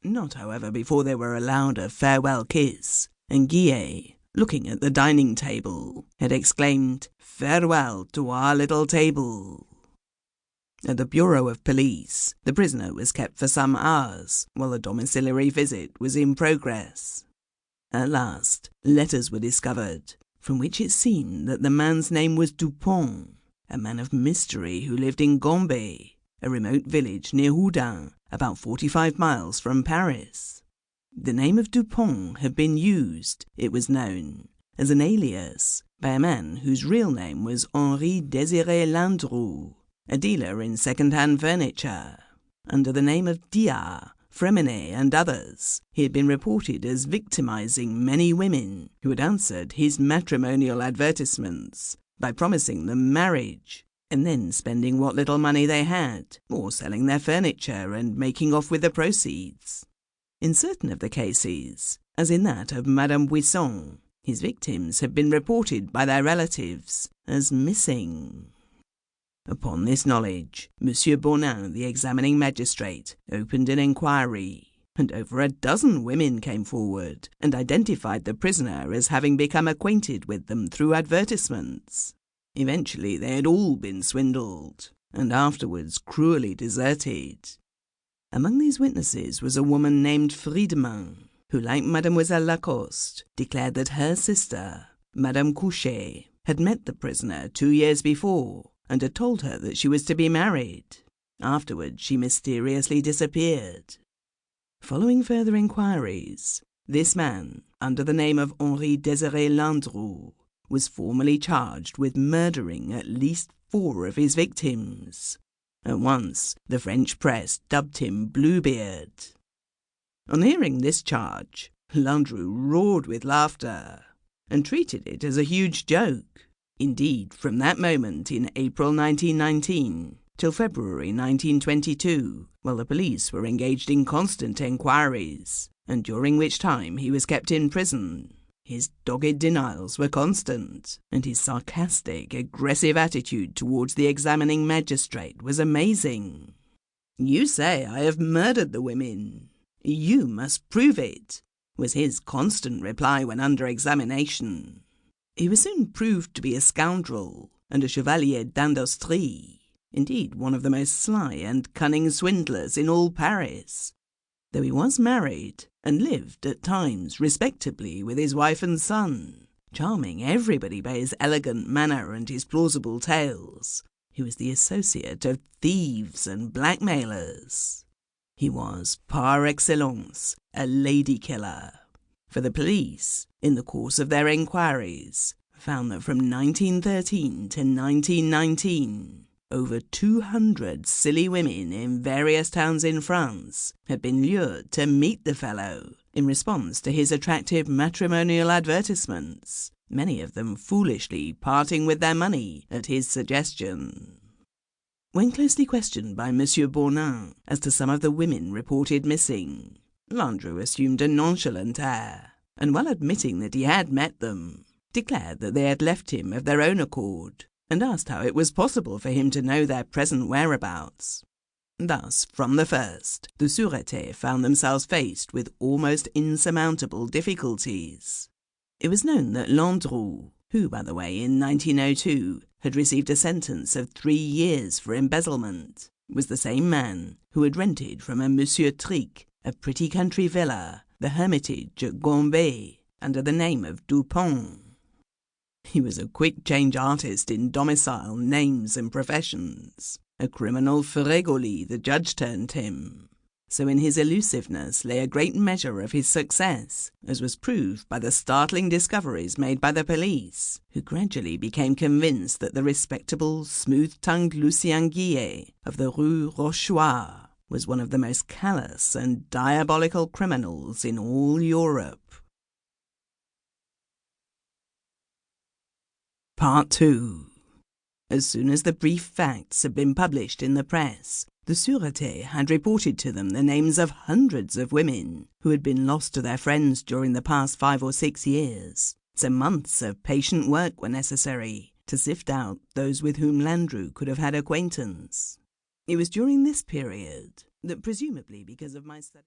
Not, however, before they were allowed a farewell kiss, and Guillet, looking at the dining table, had exclaimed, "Farewell to our little table." At the Bureau of Police, the prisoner was kept for some hours while a domiciliary visit was in progress. At last, letters were discovered, from which it seemed that the man's name was Dupont, a man of mystery who lived in Gambé, a remote village near Houdin, about 45 miles from Paris. The name of Dupont had been used, it was known, as an alias by a man whose real name was Henri Désiré Landru, a dealer in second-hand furniture. Under the name of Dia, Freminet, and others, he had been reported as victimizing many women who had answered his matrimonial advertisements by promising them marriage, and then spending what little money they had, or selling their furniture and making off with the proceeds. In certain of the cases, as in that of Madame Buisson, his victims had been reported by their relatives as missing. Upon this knowledge, Monsieur Bonin, the examining magistrate, opened an inquiry, and over a dozen women came forward and identified the prisoner as having become acquainted with them through advertisements. Eventually they had all been swindled, and afterwards cruelly deserted. Among these witnesses was a woman named Friedman, who, like Mademoiselle Lacoste, declared that her sister, Madame Couchet, had met the prisoner 2 years before, and had told her that she was to be married. Afterwards she mysteriously disappeared. Following further inquiries, this man, under the name of Henri Désiré Landru, was formally charged with murdering at least 4 of his victims. At once, the French press dubbed him Bluebeard. On hearing this charge, Landru roared with laughter, and treated it as a huge joke. Indeed, from that moment in April 1919 till February 1922, while the police were engaged in constant enquiries, and during which time he was kept in prison, his dogged denials were constant, and his sarcastic, aggressive attitude towards the examining magistrate was amazing. "You say I have murdered the women. You must prove it," was his constant reply when under examination. He was soon proved to be a scoundrel and a chevalier d'industrie, indeed one of the most sly and cunning swindlers in all Paris, though he was married and lived at times respectably with his wife and son, charming everybody by his elegant manner and his plausible tales. He was the associate of thieves and blackmailers. He was, par excellence, a lady-killer. For the police, in the course of their inquiries, found that from 1913 to 1919, over 200 silly women in various towns in France had been lured to meet the fellow in response to his attractive matrimonial advertisements, many of them foolishly parting with their money at his suggestion. When closely questioned by Monsieur Bonin as to some of the women reported missing, Landru assumed a nonchalant air, and while admitting that he had met them, declared that they had left him of their own accord, and asked how it was possible for him to know their present whereabouts. Thus, from the first, the Sûreté found themselves faced with almost insurmountable difficulties. It was known that Landru, who, by the way, in 1902 had received a sentence of 3 years for embezzlement, was the same man who had rented from a Monsieur Tric a pretty country villa, the Hermitage at Gambé, under the name of Dupont. He was a quick-change artist in domicile, names, and professions. A criminal Fregoli, the judge termed him. So in his elusiveness lay a great measure of his success, as was proved by the startling discoveries made by the police, who gradually became convinced that the respectable, smooth-tongued Lucien Guillet of the Rue Rochoir was one of the most callous and diabolical criminals in all Europe. Part 2. As soon as the brief facts had been published in the press, the Sûreté had reported to them the names of hundreds of women who had been lost to their friends during the past 5 or 6 years, so months of patient work were necessary to sift out those with whom Landru could have had acquaintance. It was during this period that, presumably because of my study